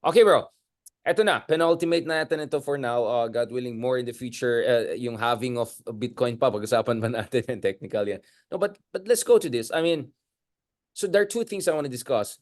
Okay, bro. Eto na, penultimate natin ito for now. God willing, more in the future, yung halving of Bitcoin pa, pag-usapan ba natin yung technical yan. No, but let's go to this. I mean, so there are two things I want to discuss.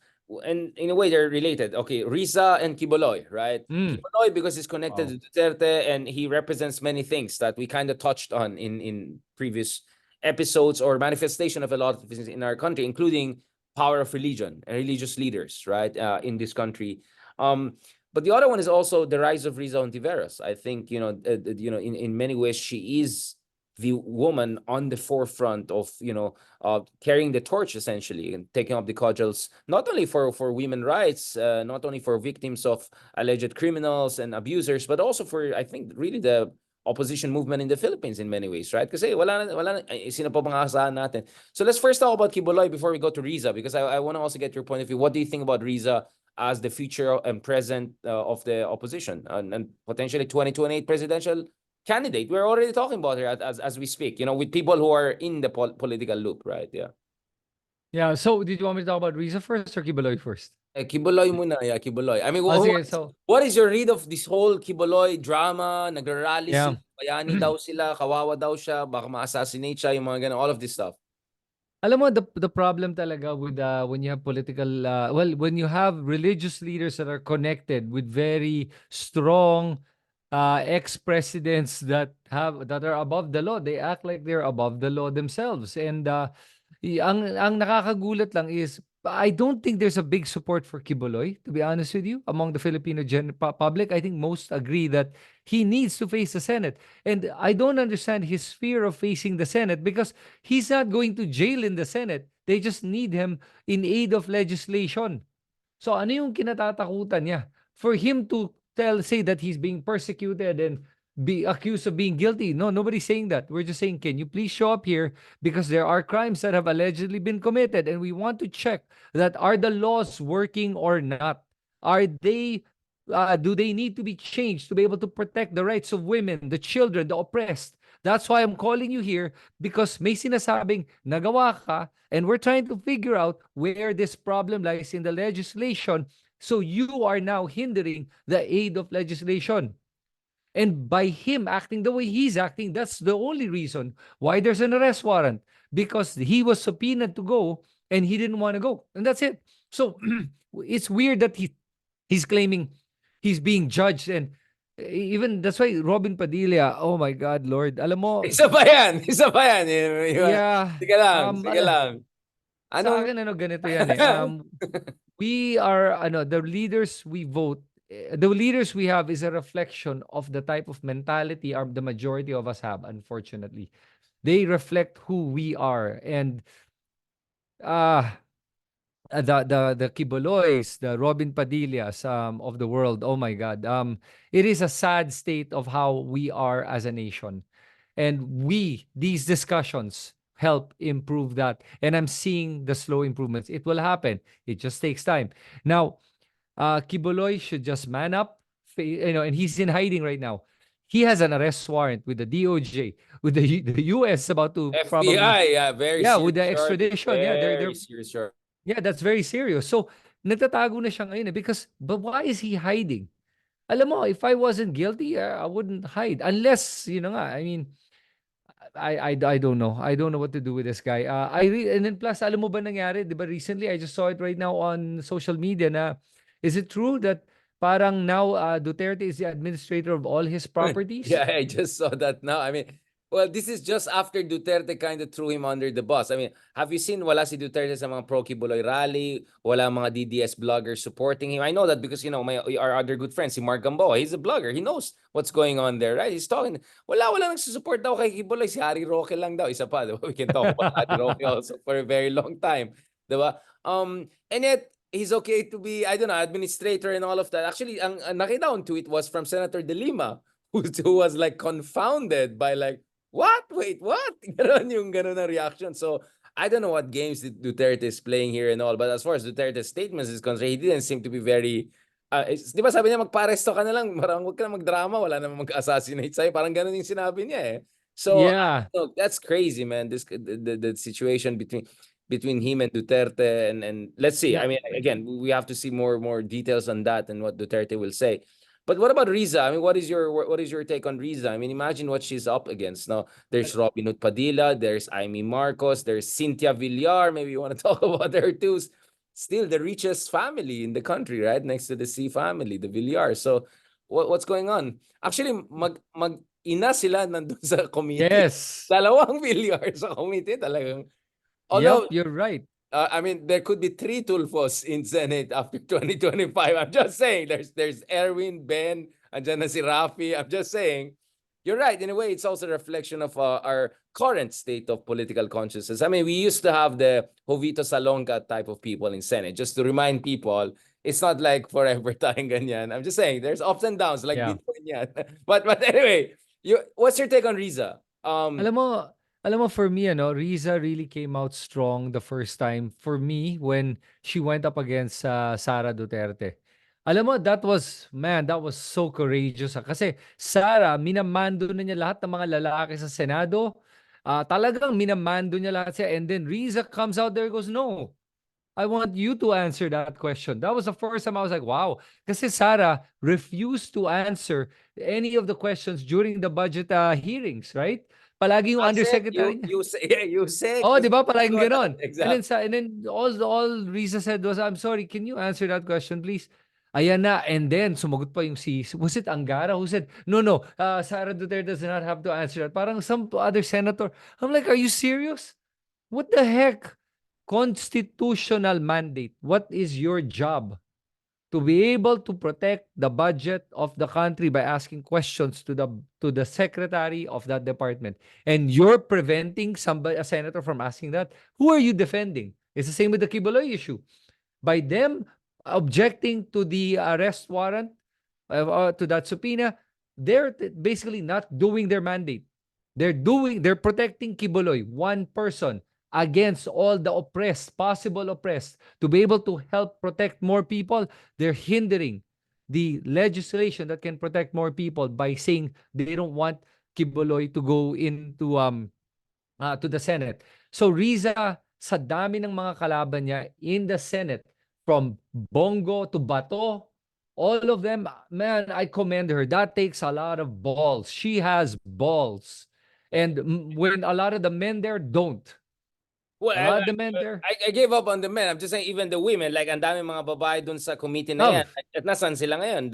And in a way, they're related. Okay, Risa and Quiboloy, right? Quiboloy, because he's connected to Duterte and he represents many things that we kind of touched on in previous episodes or manifestation of a lot of things in our country, including power of religion and religious leaders, right, in this country. But the other one is also the rise of Risa Hontiveros. I think, in many ways, she is the woman on the forefront of, carrying the torch essentially and taking up the cudgels, not only for women rights, not only for victims of alleged criminals and abusers, but also for, I think, really the opposition movement in the Philippines in many ways, right? Kasi wala na, sino pa bang aasahan natin? So let's first talk about Quiboloy before we go to Riza, because I want to also get your point of view. What do you think about Riza as the future and present of the opposition and potentially 2028 presidential candidate? We're already talking about her as we speak, with people who are in the political loop, right? Yeah. Yeah, so did you want me to talk about Risa first or Quiboloy first? Quiboloy muna, yeah, Quiboloy. I mean, Sige, so what is your read of this whole Quiboloy drama? Nagrarally yeah. sila, bayani daw sila, kawawa daw siya, baka ma-assassinate siya, yung mga ganun, all of this stuff. Alam mo, the problem talaga with when you have political when you have religious leaders that are connected with very strong ex-presidents that are above the law, they act like they're above the law themselves. And ang nakakagulat lang is I don't think there's a big support for Quiboloy, to be honest with you, among the Filipino public. I think most agree that he needs to face the Senate. And I don't understand his fear of facing the Senate because he's not going to jail in the Senate. They just need him in aid of legislation. So ano yung kinatatakutan niya? For him to say that he's being persecuted and be accused of being guilty. No, nobody's saying that. We're just saying, can you please show up here because there are crimes that have allegedly been committed and we want to check that are the laws working or not? Are they do they need to be changed to be able to protect the rights of women, the children, the oppressed? That's why I'm calling you here because may sinasabing nagawa ka and we're trying to figure out where this problem lies in the legislation. So you are now hindering the aid of legislation. And by him acting the way he's acting, that's the only reason why there's an arrest warrant. Because he was subpoenaed to go and he didn't want to go. And that's it. So it's weird that he's claiming he's being judged. And even that's why Robin Padilla, oh my God, Lord. Alam mo. Isa pa yan. Yeah. Sige lang. Sa akin, ganito yan eh. We are, the leaders we vote, the leaders we have is a reflection of the type of mentality the majority of us have, unfortunately. They reflect who we are. And the Quiboloys, the Robin Padillas of the world, oh my God. It is a sad state of how we are as a nation. And these discussions help improve that. And I'm seeing the slow improvements. It will happen. It just takes time. Now, Quiboloy should just man up, and he's in hiding right now. He has an arrest warrant with the DOJ, with the US about to FBI, probably, very serious, with the extradition. Very serious. Yeah, that's very serious. So, nagtatago na siya ngayon but why is he hiding? Alam mo, if I wasn't guilty, I wouldn't hide. Unless, I mean, I don't know. I don't know what to do with this guy. And then plus, alam mo ba nangyari? Diba recently, I just saw it right now on social media na, is it true that parang now Duterte is the administrator of all his properties? Yeah, I just saw that now. I mean, well, this is just after Duterte kind of threw him under the bus. I mean, have you seen wala si Duterte sa mga pro-Quiboloy rally? Wala mga DDS bloggers supporting him? I know that because, our other good friend, si Mark Gamboa, he's a blogger. He knows what's going on there, right? He's talking. Wala nagsusupport daw kay Quiboloy. Si Harry Roque lang daw. Isa pa, diba? We can talk about Harry Roque also for a very long time. Diba? And yet, he's okay to be, I don't know, administrator and all of that. Actually, ang nakita on tweet was from Senator De Lima, who was like confounded by like, what? Wait, what? Ganun na reaction. So, I don't know what games Duterte is playing here and all, but as far as Duterte's statements is concerned, he didn't seem to be very, di ba sabi niya, magparesto ka na lang, parang huwag ka na magdrama, wala namang mag-assassinate sa'yo, parang ganun yung sinabi niya eh. So, yeah. that's crazy, man, the situation between, between him and Duterte, and let's see. I Yeah. mean, again, we have to see more details on that and what Duterte will say. But what about Riza? I mean, what is your take on Riza? I mean, imagine what she's up against. Now, there's ROBINHOOD Padilla, there's Amy Marcos, there's Cynthia Villar. Maybe you want to talk about her too. Still the richest family in the country, right? Next to the C family, the Villar. So, what's going on? Actually, mag-ina sila nandun sa committee. Yes. Dalawang Villar sa committee talagang. Yep, Although, you're right. I mean, there could be 3 Tulfos in Senate after 2025. I'm just saying, there's Erwin, Ben, andyan na si Rafi. I'm just saying, you're right. In a way, it's also a reflection of our current state of political consciousness. I mean, we used to have the Jovito Salonga type of people in Senate. Just to remind people, it's not like forever tayong ganyan. I'm just saying, there's ups and downs like Yeah. Bitcoin yan. But anyway, what's your take on Riza? Alam mo, for me, Riza really came out strong the first time for me when she went up against Sara Duterte. Alam mo, that was so courageous. Kasi Sara, minamando na niya lahat ng mga lalaki sa Senado. Talagang minamando niya lahat siya. And then Riza comes out there and goes, no, I want you to answer that question. That was the first time I was like, wow. Kasi Sara refused to answer any of the questions during the budget hearings, right? Palagi yung undersecretary niya. You say. Oh, di ba? Palaging ganon. Exactly. And then all Risa said was, I'm sorry, can you answer that question, please? Ayan na. And then, sumagot pa yung was it Angara who said, no, Sara Duterte does not have to answer that. Parang some other senator. I'm like, are you serious? What the heck? Constitutional mandate. What is your job? To be able to protect the budget of the country by asking questions to the secretary of that department. And you're preventing a senator from asking that. Who are you defending? It's the same with the Quiboloy issue. By them objecting to the arrest warrant, to that subpoena, they're basically not doing their mandate. They're protecting Quiboloy, one person, against all the possible oppressed. To be able to help protect more people, they're hindering the legislation that can protect more people by saying they don't want Quiboloy to go into to the Senate. So Riza, sa dami ng mga kalaban niya in the Senate, from Bongo to Bato, all of them, man, I commend her. That takes a lot of balls. She has balls. And when a lot of the men there don't. Well, A lot of the men there. I gave up on the men. I'm just saying, even the women, like, ang dami mga babae dun sa committee na yan. At nasan sila ngayon?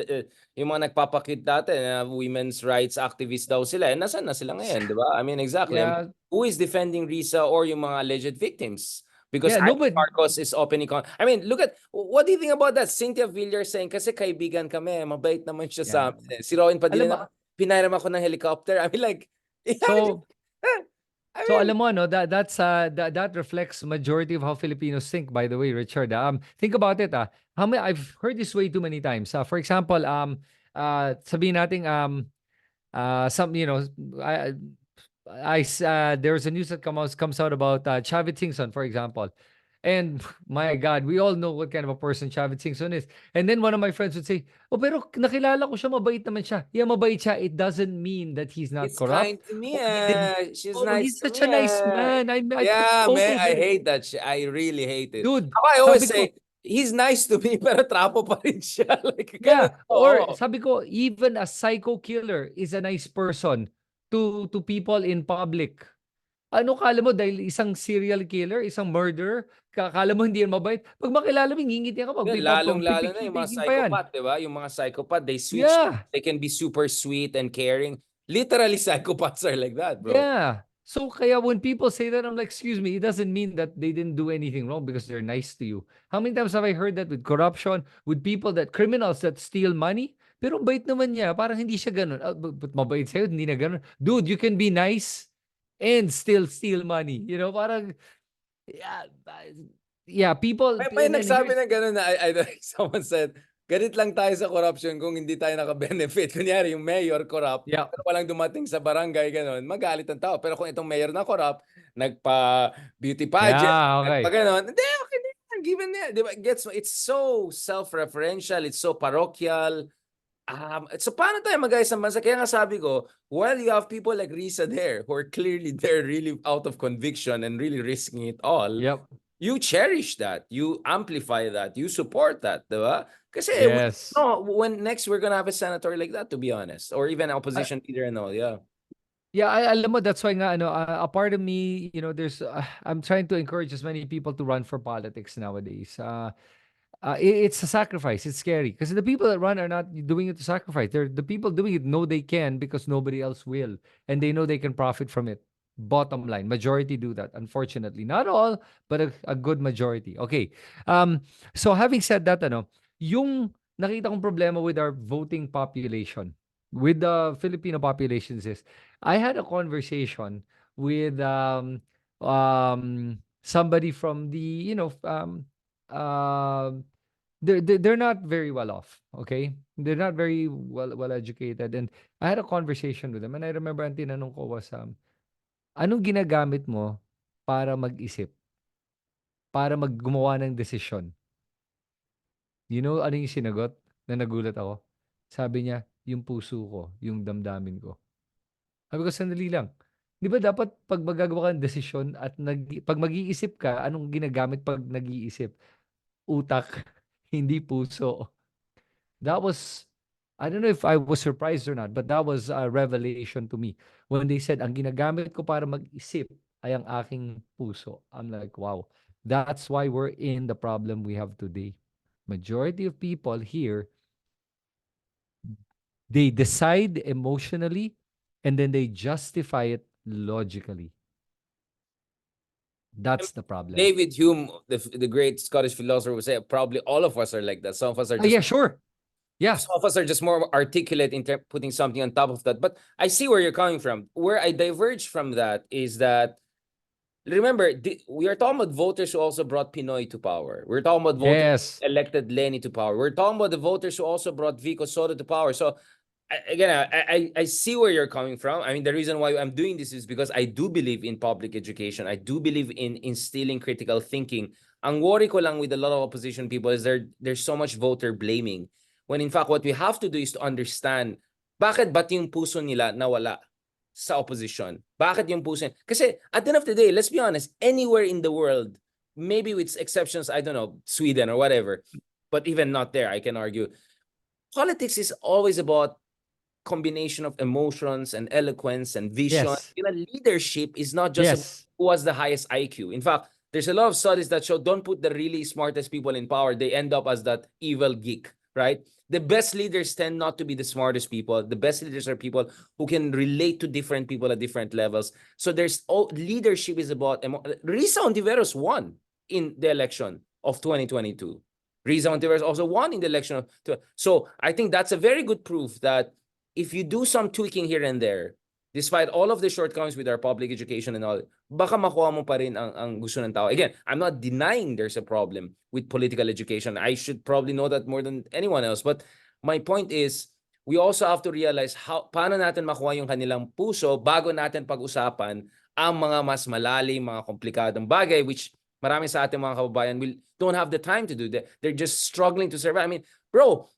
Yung mga nagpapakit dati na women's rights activists daw sila. Nasan na sila ngayon, di ba? I mean, exactly. I mean, who is defending Risa or yung mga alleged victims? Because Marcos is opening I mean, look at, what do you think about that? Cynthia Villar saying, kasi kaibigan kami, mabait naman siya sa amin. Si Rowan Padilla na, pinairam ako ng helicopter. I mean, like, So alam mo, that reflects majority of how Filipinos think, by the way, Richard. Think about it. I've heard this way too many times. For example, sabihin natin some, there's a news that comes out about Chavit Singson, for example. And my God, we all know what kind of a person Chavit Singson is. And then one of my friends would say, oh, pero nakilala ko siya, mabait naman siya. Yeah, mabait siya. It doesn't mean that he's not corrupt. Kind to me. She's He's nice to such me. a nice man. I Yeah, took man, photos I with him. hate that shit. I really hate it. Dude, I always say, he's nice to me, pero trapo pa rin siya. Like, yeah, or sabi ko, even a psycho killer is a nice person to people in public. Ano kala mo, dahil isang serial killer, isang murderer, kala mo hindi yan mabait? Pag makilala mo, ngingiti ka, lalong-lalo na yung mga psychopath, di ba? Yung mga psychopath, they switch. Yeah. They can be super sweet and caring. Literally, psychopaths are like that, bro. Yeah. So kaya when people say that, I'm like, excuse me, it doesn't mean that they didn't do anything wrong because they're nice to you. How many times have I heard that with corruption, with criminals that steal money? Pero bait naman niya, parang hindi siya ganun. But mabait sa'yo, hindi na ganun. Dude, you can be nice and still steal money. Parang, yeah, people. May nagsabi na gano'n na, someone said, ganit lang tayo sa corruption kung hindi tayo naka-benefit. Kunyari, yung mayor corrupt, pero walang dumating sa barangay, gano'n, magalit ang tao. Pero kung itong mayor na corrupt, nagpa-beauty pageant, nagpa-gano'n, hindi, okay na yan, given na. Diba? It's so self-referential, it's so parochial. So paano tayo mag-ayos ng bansa? Kaya nga sabi ko, while you have people like Risa there, who are clearly there really out of conviction and really risking it all, you cherish that, you amplify that, you support that, diba? Kasi we Yes. know when next we're gonna have a senator like that, to be honest, or even I, opposition leader and all, yeah. yeah, alam mo, that's why nga, ano, a part of me, there's, I'm trying to encourage as many people to run for politics nowadays. It's a sacrifice. It's scary because the people that run are not doing it to sacrifice. They're the people doing it know they can because nobody else will, and they know they can profit from it. Bottom line, majority do that. Unfortunately, not all, but a good majority. Okay. Um. So having said that, yung nakita kong problema with our voting population, with the Filipino populations is, I had a conversation with somebody from the um they're not very well off, okay? They're not very well educated, and I had a conversation with them, and I remember ang tinanong ko was, anong ginagamit mo para mag-isip, para gumawa ng desisyon? You know ano yung sinagot na nagulat ako? Sabi niya, yung puso ko, yung damdamin ko. Sabi ko, sandali lang. Di ba dapat pag magagawa ka ng desisyon at pag mag-iisip ka, anong ginagamit pag nag-iisip? Utak, hindi puso. That was, I don't know if I was surprised or not, but that was a revelation to me. When they said, ang ginagamit ko para mag-isip ay ang aking puso. I'm like, wow. That's why we're in the problem we have today. Majority of people here, they decide emotionally and then they justify it logically. That's the problem. David Hume, the great Scottish philosopher, would say probably all of us are like that. Some of us are Oh, just yeah, sure. Yeah. some of us are just more articulate in putting something on top of that. But I see where you're coming from. Where I diverge from that is that, remember, we are talking about voters who also brought Pinoy to power. We're talking about voters Yes. who elected Lenny to power. We're talking about the voters who also brought Vico Soto to power. So again, I see where you're coming from. I mean, the reason why I'm doing this is because I do believe in public education. I do believe in instilling critical thinking. Ang worry ko lang with a lot of opposition people is there's so much voter blaming. When in fact, what we have to do is to understand bakit ba't yung puso nila nawala sa opposition? Bakit yung puso? Kasi at the end of the day, let's be honest, anywhere in the world, maybe with exceptions, I don't know, Sweden or whatever, but even not there, I can argue, politics is always about combination of emotions and eloquence and vision. Yes. You know, leadership is not just about Yes. who has the highest IQ. In fact, there's a lot of studies that show don't put the really smartest people in power. They end up as that evil geek, right? The best leaders tend not to be the smartest people. The best leaders are people who can relate to different people at different levels. So leadership is about Risa Hontiveros won in the election of 2022. Risa Hontiveros also won in the election of so I think that's a very good proof that if you do some tweaking here and there, despite all of the shortcomings with our public education and all, baka makuha mo pa rin ang gusto ng tao. Again, I'm not denying there's a problem with political education. I should probably know that more than anyone else. But my point is, we also have to realize paano natin makuha yung kanilang puso bago natin pag-usapan ang mga mas malalim, mga komplikadong bagay, which marami sa ating mga kababayan don't have the time to do that. They're just struggling to survive. I mean, bro,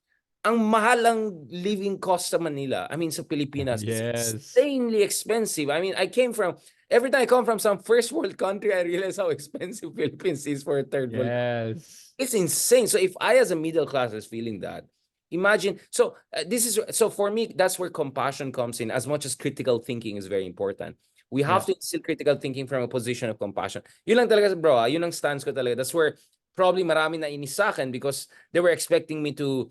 ang mahal ang living cost sa Manila. I mean, sa Pilipinas, it's Yes. insanely expensive. I mean, every time I come from some first world country, I realize how expensive Philippines is for a third world. Yes. It's insane. So if I, as a middle class, is feeling that, imagine. So so for me, that's where compassion comes in. As much as critical thinking is very important, we have to instill critical thinking from a position of compassion. Yun lang talaga, bro. Yun ang stance ko talaga. That's where probably marami na inis sa akin because they were expecting me to,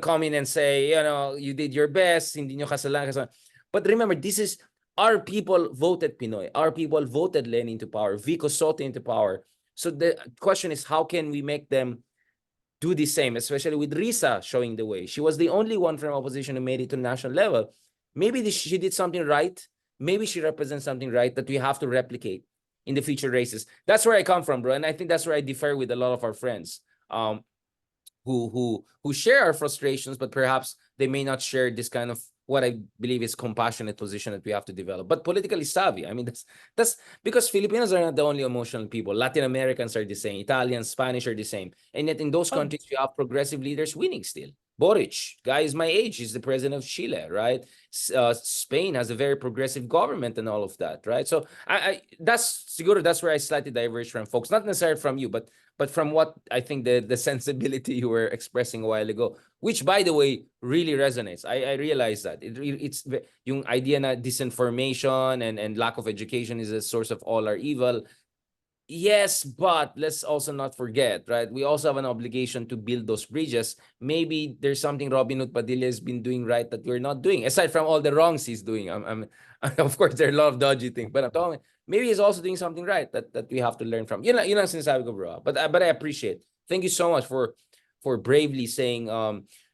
come in and say, you did your best, hindi nyo kasalanan. But remember, this is our people voted Pinoy. Our people voted Lenin into power, Vico Soto into power. So the question is, how can we make them do the same, especially with Risa showing the way? She was the only one from opposition who made it to national level. Maybe she did something right. Maybe she represents something right that we have to replicate in the future races. That's where I come from, bro. And I think that's where I differ with a lot of our friends. Who share our frustrations, but perhaps they may not share this kind of what I believe is compassionate position that we have to develop. But politically savvy. I mean, that's because Filipinos are not the only emotional people. Latin Americans are the same. Italians, Spanish are the same. And yet in those countries, you have progressive leaders winning still. Boric, guy is my age, he's the president of Chile, right? Spain has a very progressive government and all of that, right? So that's where I slightly diverge from folks, not necessarily from you, but from what I think the sensibility you were expressing a while ago, which by the way really resonates. I realize that it's yung idea na disinformation and lack of education is a source of all our evil. Yes, but let's also not forget, right? We also have an obligation to build those bridges. Maybe there's something ROBINHOOD Padilla has been doing right that we're not doing, aside from all the wrongs he's doing. Of course, there are a lot of dodgy things, but I'm talking, maybe he's also doing something right that we have to learn from. Yun ang sinasabi ko, bro. But I appreciate. Thank you so much for bravely saying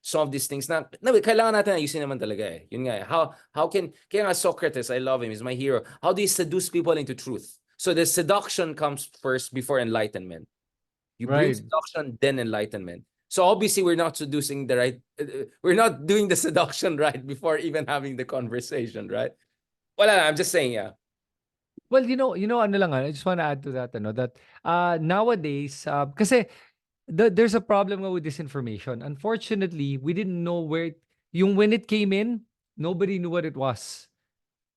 some of these things na kailangan natin ayusin naman talaga eh. Yun nga eh. How can, kaya nga Socrates, I love him, he's my hero. How do you seduce people into truth? So the seduction comes first before enlightenment. You bring Right. seduction, then enlightenment. So obviously we're not seducing the right, we're not doing the seduction right before even having the conversation, right? Well, I'm just saying, yeah. Well, ano lang, I just want to add to that, that nowadays, kasi there's a problem nga with disinformation. Unfortunately, we didn't know when it came in, nobody knew what it was.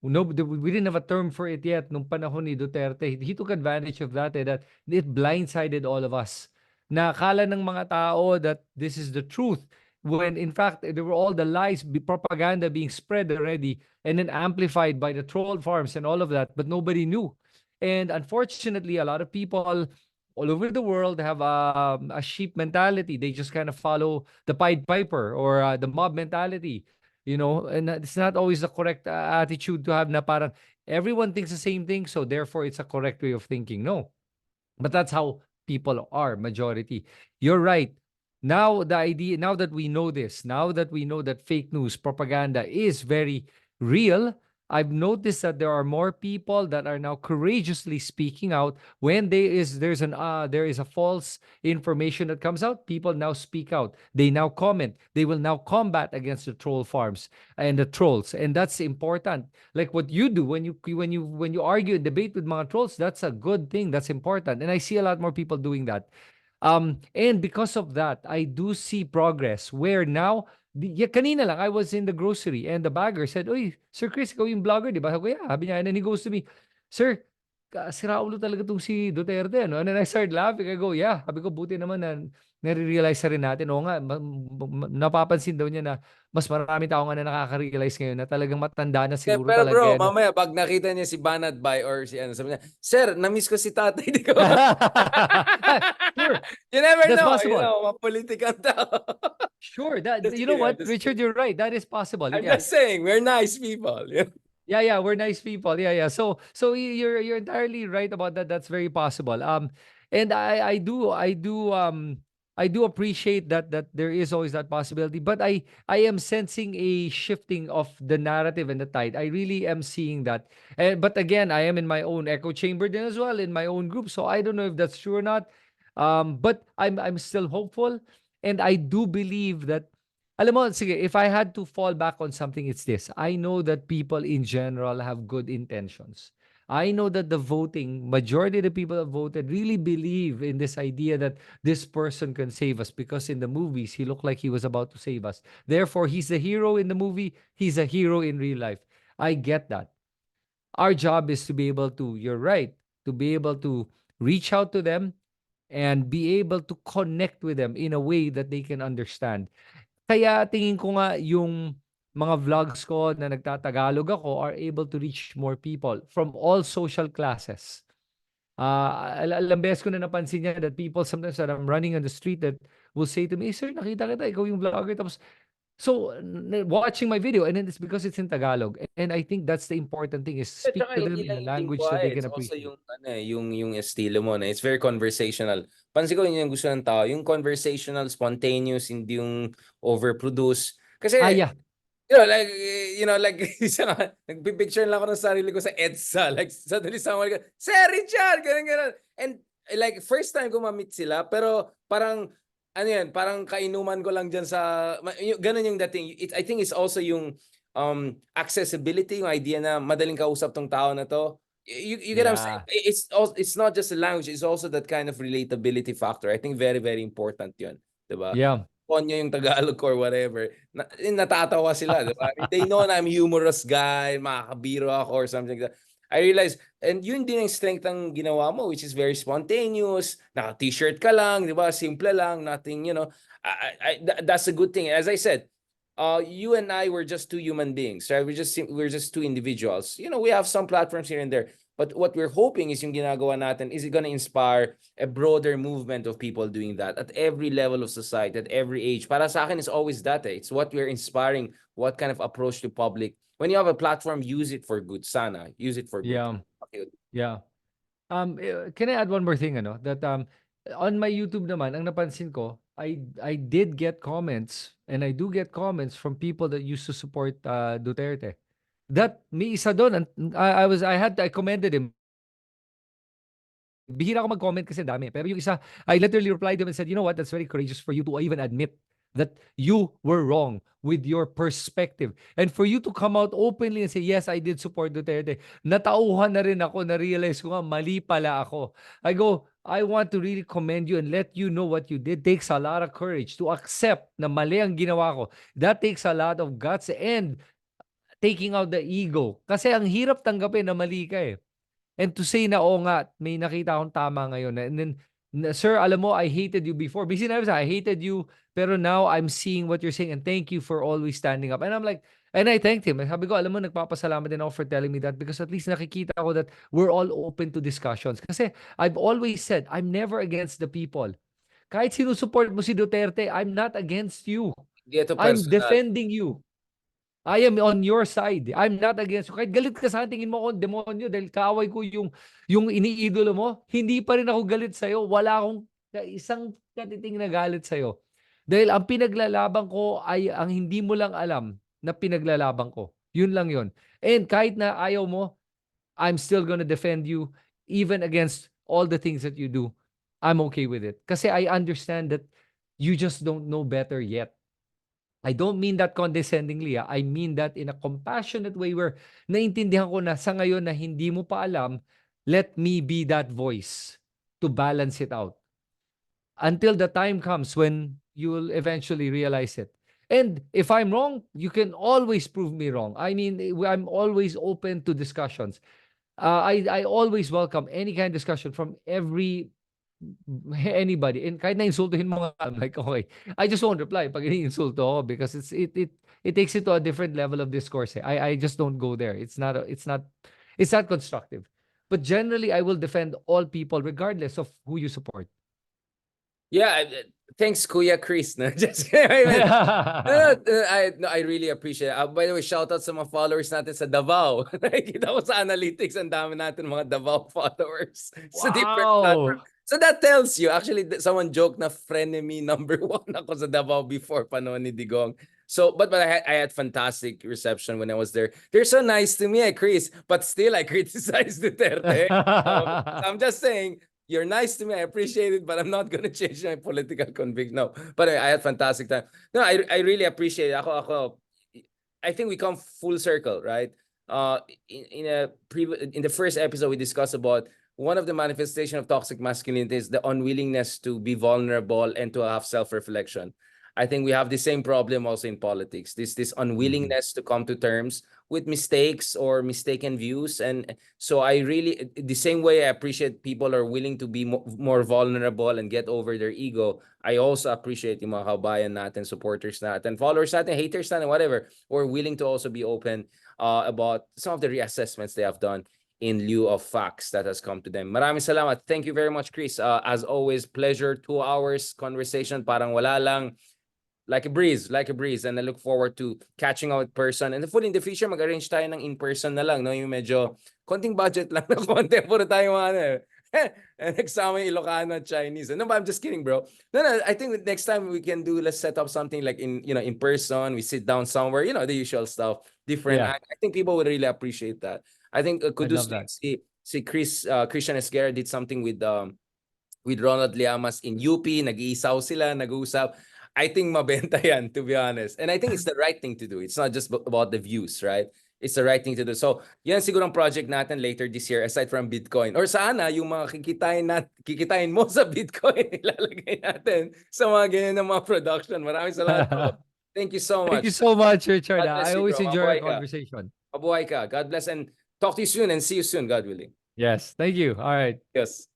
No, we didn't have a term for it yet nung panahon ni Duterte. He took advantage of that, that it blindsided all of us. Na akala ng mga tao that this is the truth, when in fact there were all the lies, propaganda being spread already, and then amplified by the troll farms and all of that, but nobody knew. And unfortunately, a lot of people all over the world have a sheep mentality. They just kind of follow the Pied Piper or the mob mentality. And it's not always the correct attitude to have, na parang everyone thinks the same thing, so therefore it's a correct way of thinking. No, but that's how people are, majority. You're right. Now that we know this, now that we know that fake news, propaganda is very real, I've noticed that there are more people that are now courageously speaking out when there is a false information that comes out. People now speak out. They now comment. They will now combat against the troll farms and the trolls, and that's important. Like what you do when you argue and debate with mga trolls, that's a good thing. That's important, and I see a lot more people doing that. And because of that, I do see progress where now, kanina lang, I was in the grocery and the bagger said, "Oy, Sir Chris, ikaw yung vlogger, di ba?" Sabi ko, "Yeah." Sabi niya, and then he goes to me, "Sir, sira ulo talaga tong si Duterte, ano?" And then I started laughing. I go, "Yeah." Sabi ko, buti naman na nare-realize na rin natin. Oo nga, napapansin daw niya na mas marami tao nga na nakaka-realize ngayon na talagang matanda na siguro Pero talaga bro, yan. mamaya pag nakita niya si Banat Bay or si ano, sabi niya, "Sir, na-miss ko si tatay." Di ko. Sure, You never that's know, possible. mapolitical tao. Sure, Just you know kidding, I'm what, just Richard, kidding. you're right. That is possible. I'm Yeah. just saying, we're nice people. Yeah, we're nice people. Yeah. So you're entirely right about that. That's very possible. And I do appreciate that there is always that possibility. But I am sensing a shifting of the narrative and the tide. I really am seeing that. But again, I am in my own echo chamber then as well, in my own group. So I don't know if that's true or not. But I'm still hopeful, and I do believe that. Alam mo, sige, if I had to fall back on something, it's this. I know that people in general have good intentions. I know that the voting, majority of the people that voted really believe in this idea that this person can save us, because in the movies, he looked like he was about to save us. Therefore, he's the hero in the movie. He's a hero in real life. I get that. Our job is to be able to, you're right, to be able to reach out to them and be able to connect with them in a way that they can understand. Kaya tingin ko nga yung mga vlogs ko na nagtatagalog ako are able to reach more people from all social classes. Ilang beses ko na napansin niya that people sometimes that I'm running on the street that will say to me, "Sir, nakita kita, ikaw yung vlogger." Tapos, so, watching my video, and then it's because it's in Tagalog. And I think that's the important thing, is At speak saka to them hindi in lang a yung language lingwa that they eh. can It's also appreciate. yung yung estilo mo na it's very conversational. Pansin ko yun yung gusto ng tao, yung conversational, spontaneous, hindi yung overproduce. Kasi Yeah. like, isa nga, nagpipicture lang ako ng sarili ko sa EDSA. Like, suddenly someone goes, "Sir Richard!" Ganun. And like, first time ko ma-meet sila, pero parang, ano yan, parang kainuman ko lang dyan sa, ganun yung dating. I think it's also yung accessibility, yung idea na madaling kausap tong tao na to. You get what I'm saying? Yeah. It's not just the language, it's also that kind of relatability factor. I think very, very important yun. Diba? Yeah. Ponyo yung Tagalog ko or whatever, natatawa sila, di ba? They know na I'm humorous guy, makakabiro ako or something like that. I realize, and yun din yung strength ng ginawa mo, which is very spontaneous, naka-t-shirt ka lang, di ba? Simple lang, nothing, that's a good thing. As I said, you and I were just two human beings, right? We're just two individuals. We have some platforms here and there. But what we're hoping is yung ginagawa natin is going to inspire a broader movement of people doing that at every level of society, at every age. Para sa akin, it's always that. It's what we're inspiring, what kind of approach to public. When you have a platform, use it for good. Sana, use it for good. Yeah. Okay. Yeah. Can I add one more thing, that on my YouTube naman, ang napansin ko, I did get comments, and I do get comments from people that used to support Duterte. That may isa doon, I commended him. Bihira ako mag-comment kasi dami. Pero yung isa, I literally replied to him and said, you know what, that's very courageous for you to even admit that you were wrong with your perspective. And for you to come out openly and say, yes, I did support Duterte. Natauhan na rin ako, na-realize ko nga, mali pala ako. I want to really commend you and let you know what you did. Takes a lot of courage to accept na mali ang ginawa ko. That takes a lot of guts and taking out the ego. Kasi ang hirap tanggapin na mali ka eh. And to say na, oo nga, may nakita akong tama ngayon. And then, sir, alam mo, I hated you before. Busy na I hated you, pero now I'm seeing what you're saying and thank you for always standing up. And I'm like, and I thanked him. Sabi ko, alam mo, nagpapasalamat din ako for telling me that because at least nakikita ko that we're all open to discussions. Kasi I've always said, I'm never against the people. Kahit sinusupport mo si Duterte, I'm not against you. Hindi ito I'm personal. defending you. I am on your side. I'm not against you. Kahit galit ka sa akin, tingin mo akong demonyo dahil kaaway ko yung iniidolo mo, hindi pa rin ako galit sa'yo. Wala akong isang katiting na galit sa'yo. Dahil ang pinaglalaban ko ay ang hindi mo lang alam na pinaglalaban ko. Yun lang yun. And kahit na ayaw mo, I'm still gonna defend you even against all the things that you do. I'm okay with it. Kasi I understand that you just don't know better yet. I don't mean that condescendingly. I mean that in a compassionate way where naintindihan ko na sa ngayon na hindi mo pa alam, let me be that voice to balance it out. Until the time comes when you will eventually realize it. And if I'm wrong, you can always prove me wrong. I mean, I'm always open to discussions. I always welcome any kind of discussion from anybody. And kahit na-insultuhin mo nga, I'm like, okay, I just won't reply pag ini-insulto ako because it takes it to a different level of discourse. I just don't go there. It's not constructive. But generally, I will defend all people regardless of who you support. Yeah, thanks, Kuya Chris. No? Just I really appreciate it. By the way, shout out sa mga followers natin sa Davao. Nakikita ko sa analytics, ang dami natin mga Davao followers sa different platforms. So that tells you, actually, someone joked na frenemy number 1 ako sa Davao before panahon ni Digong. So, but I had fantastic reception when I was there. They're so nice to me, Chris, but still I criticize Duterte. I'm just saying, you're nice to me. I appreciate it, but I'm not gonna change my political conviction. No, but I had fantastic time. No, I really appreciate it. I think we come full circle, right? In the first episode, we discussed about one of the manifestation of toxic masculinity is the unwillingness to be vulnerable and to have self-reflection. I think we have the same problem also in politics. This unwillingness to come to terms with mistakes or mistaken views. And so the same way I appreciate people are willing to be more vulnerable and get over their ego, I also appreciate yung mga kabayan natin, supporters natin, followers natin, haters natin, whatever, or willing to also be open about some of the reassessments they have done in lieu of facts that has come to them. Maraming salamat. Thank you very much, Chris. As always, pleasure. 2 hours conversation, parang wala lang. Like a breeze. And I look forward to catching out in person. And hopefully in the future, mag-arrange tayo ng in-person na lang, no? Yung medyo konting budget lang na konti. Puro tayo mga nagsama yung Ilocano at Chinese. No, but I'm just kidding, bro. No, I think next time let's set up something like in person. We sit down somewhere, the usual stuff. Different. Yeah. I think people would really appreciate that. I think kudos to si Christian Esguerra did something with Ronald Llamas in UP. Nag-iisaw sila, nag-uusap. I think mabenta yan, to be honest. And I think it's the right thing to do. It's not just about the views, right? it's the right thing to do. So, yan siguro ang project natin later this year aside from Bitcoin. Or sana yung mga kikitain mo sa Bitcoin, ilalagay natin sa mga ganyan ng mga production. Maraming salamat, bro. Thank you so Thank you much. so much, Richard. God bless I you, always bro. enjoy our Mabuhay ka. conversation. Mabuhay ka. God bless and talk to you soon and see you soon, God willing. Yes, thank you. All right. Yes.